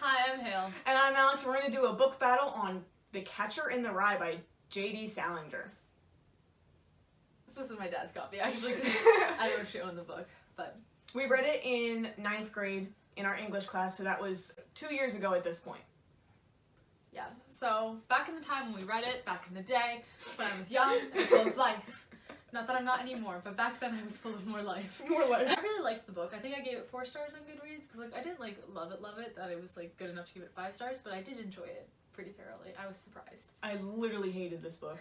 Hi, I'm Hale. And I'm Alex. We're going to do a book battle on The Catcher in the Rye by J.D. Salinger. This is my dad's copy, actually. I don't actually own the book, but... We read it in 9th grade in our English class, so that was 2 years ago at this point. Yeah, so back in the time when we read it, back in the day, when I was young and full of life. Not that I'm not anymore, but back then I was full of more life. More life. I really liked the book. I think I gave it 4 stars on Goodreads, because like I didn't like love it, that it was like good enough to give it 5 stars, but I did enjoy it pretty thoroughly. I was surprised. I literally hated this book.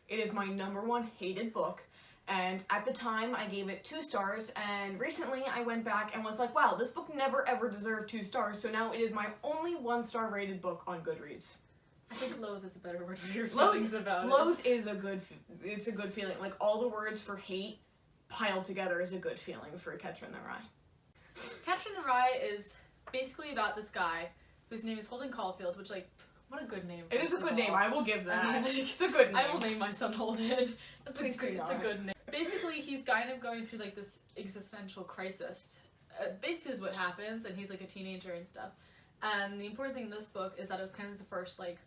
It is my #1 hated book. And at the time, I gave it 2 stars, and recently I went back and was like, wow, this book never ever deserved 2 stars, so now it is my only 1-star rated book on Goodreads. I think loathe is a better word for your feelings about it. Loathe is it's a good feeling. Like, all the words for hate piled together is a good feeling for Catcher in the Rye. Catcher in the Rye is basically about this guy whose name is Holden Caulfield, which, like, what a good name. It is a good name, I will give that. I mean, like, it's a good name. I will name my son Holden. It's a good name. Basically, he's kind of going through, like, this existential crisis. Basically is what happens, and he's, like, a teenager and stuff. And the important thing in this book is that it was kind of the first, like,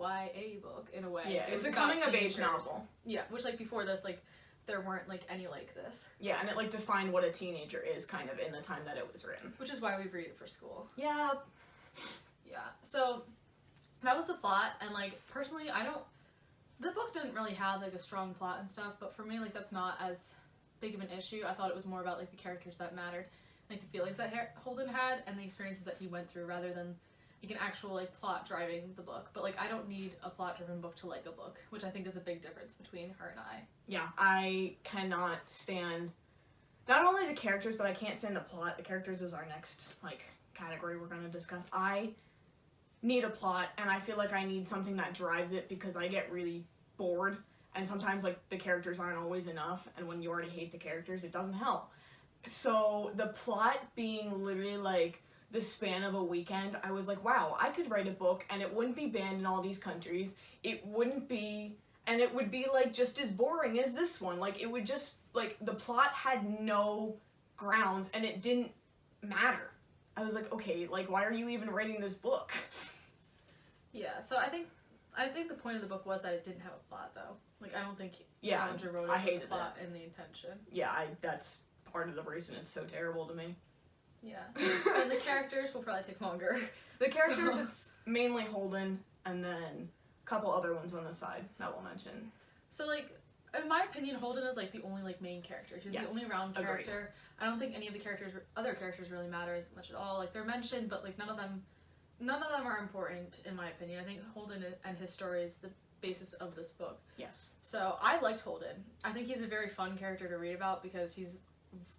YA book, in a way. Yeah, it's a coming-of-age novel. Yeah, which, like, before this, like, there weren't, like, any like this. Yeah, and it, like, defined what a teenager is, kind of, in the time that it was written. Which is why we read it for school. Yeah. Yeah, so that was the plot, and, like, personally, the book didn't really have, like, a strong plot and stuff, but for me, like, that's not as big of an issue. I thought it was more about, like, the characters that mattered, like, the feelings that Holden had, and the experiences that he went through, rather than, like, an actual, like, plot driving the book. But, like, I don't need a plot-driven book to like a book, which I think is a big difference between her and I. Yeah, I cannot stand, not only the characters, but I can't stand the plot. The characters is our next, like, category we're going to discuss. I need a plot, and I feel like I need something that drives it, because I get really bored, and sometimes, like, the characters aren't always enough, and when you already hate the characters, it doesn't help. So the plot being literally, like, the span of a weekend, I was like, wow, I could write a book, and it wouldn't be banned in all these countries. It wouldn't be, and it would be, like, just as boring as this one. Like, it would just, like, the plot had no grounds, and it didn't matter. I was like, okay, like, why are you even writing this book? Yeah, so I think the point of the book was that it didn't have a plot, though. Like, I don't think Salinger wrote it with the plot and the intention. Yeah, that's part of the reason it's so terrible to me. Yeah. And the characters will probably take longer. The characters, it's mainly Holden, and then a couple other ones on the side that we'll mention. So, like, in my opinion, Holden is, like, the only, like, main character. She's the only round character. Agreed. I don't think any of the other characters really matter as much at all. Like, they're mentioned, but, like, none of them are important, in my opinion. I think Holden and his story is the basis of this book. Yes. So, I liked Holden. I think he's a very fun character to read about, because he's,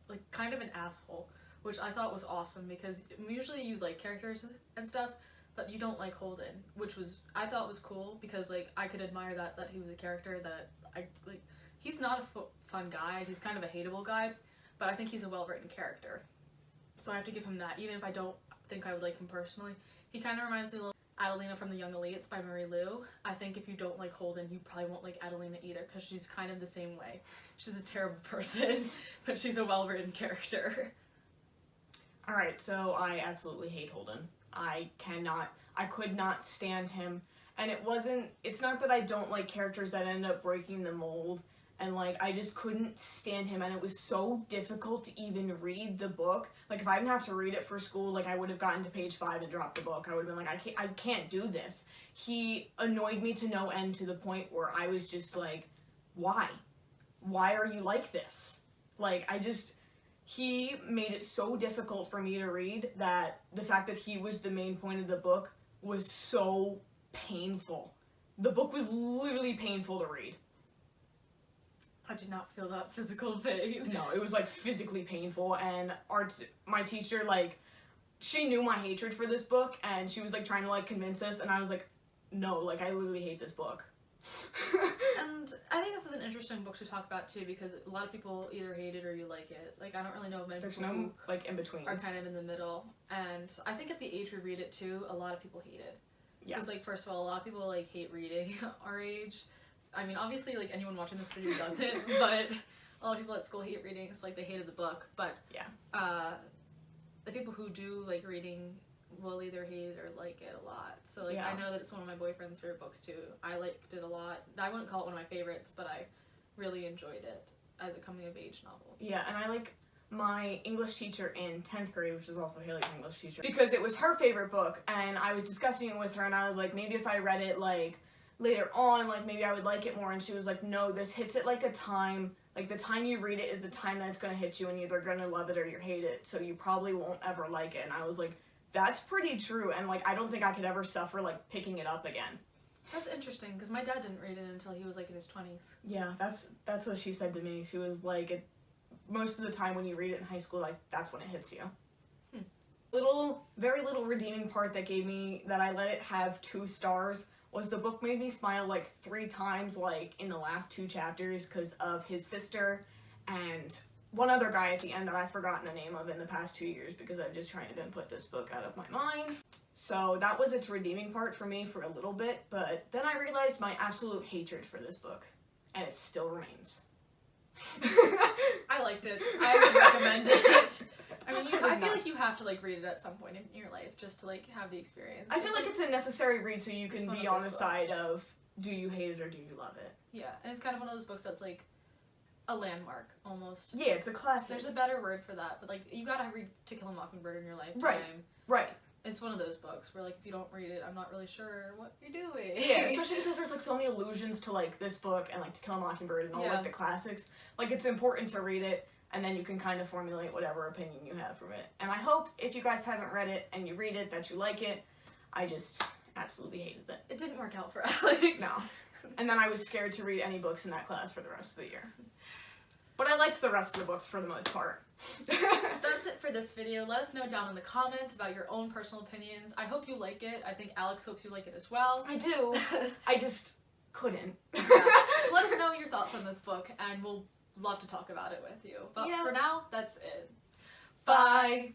like, kind of an asshole, which I thought was awesome, because usually you like characters and stuff, but you don't like Holden, which I thought was cool, because, like, I could admire that he was a character that he's not a fun guy, he's kind of a hateable guy, but I think he's a well-written character. So I have to give him that, even if I don't think I would like him personally. He kind of reminds me a little Adelina from The Young Elites by Marie Lu. I think if you don't like Holden, you probably won't like Adelina either, because she's kind of the same way. She's a terrible person, but she's a well-written character. Alright, so I absolutely hate Holden. I could not stand him. And it's not that I don't like characters that end up breaking the mold, and, like, I just couldn't stand him, and it was so difficult to even read the book. Like, if I didn't have to read it for school, like, I would have gotten to page 5 and dropped the book. I would have been like, I can't do this. He annoyed me to no end, to the point where I was just like, why? Why are you like this? Like, he made it so difficult for me to read that the fact that he was the main point of the book was so painful. The book was literally painful to read. I did not feel that physical pain. No, it was, like, physically painful, and my teacher, like, she knew my hatred for this book, and she was, like, trying to, like, convince us, and I was like, no, like, I literally hate this book. And I think this is an interesting book to talk about, too, because a lot of people either hate it or you like it. Like, I don't really know many people who like, in-betweens. are kind of in the middle, and I think at the age we read it, too, a lot of people hate it. Yeah. Because, like, first of all, a lot of people, like, hate reading our age. I mean, obviously, like, anyone watching this video doesn't, but a lot of people at school hate reading, so, like, they hated the book, but yeah, the people who do like reading will either hate it or like it a lot. So like Yeah. I know that it's one of my boyfriend's favorite books too. I liked it a lot. I wouldn't call it one of my favorites, but I really enjoyed it as a coming of age novel. Yeah, and I like my English teacher in 10th grade, which is also Haley's English teacher, because it was her favorite book, and I was discussing it with her, and I was like, maybe if I read it, like, later on, like, maybe I would like it more, and she was like, no, this hits it like a time, like, the time you read it is the time that it's gonna hit you, and you're either gonna love it or you hate it, so you probably won't ever like it, and I was like, that's pretty true, and, like, I don't think I could ever suffer, like, picking it up again. That's interesting, because my dad didn't read it until he was, like, in his 20s. Yeah, that's what she said to me. She was like, most of the time when you read it in high school, like, that's when it hits you. Very little redeeming part that I let it have 2 stars was the book made me smile, like, 3 times, like, in the last 2 chapters because of his sister and one other guy at the end that I've forgotten the name of in the past 2 years because I've just tried to put this book out of my mind. So that was its redeeming part for me for a little bit, but then I realized my absolute hatred for this book, and it still remains. I liked it. I would recommend it. I mean, I feel like you have to like read it at some point in your life just to like have the experience. I feel like it's a necessary read so you can be on the books. side of do you hate it or do you love it. Yeah, and it's kind of one of those books that's like a landmark almost. Yeah, it's a classic. There's a better word for that, but like you gotta read To Kill a Mockingbird in your lifetime. Right. It's one of those books where like if you don't read it, I'm not really sure what you're doing. Yeah, especially because there's like so many allusions to like this book and like To Kill a Mockingbird and all like the classics. Like it's important to read it and then you can kind of formulate whatever opinion you have from it. And I hope if you guys haven't read it and you read it that you like it. I just absolutely hated it. It didn't work out for Alex. No. And then I was scared to read any books in that class for the rest of the year. But I liked the rest of the books for the most part. So that's it for this video. Let us know down in the comments about your own personal opinions. I hope you like it. I think Alex hopes you like it as well. I do. I just couldn't. Yeah. So let us know your thoughts on this book, and we'll love to talk about it with you. But for now, that's it. Bye!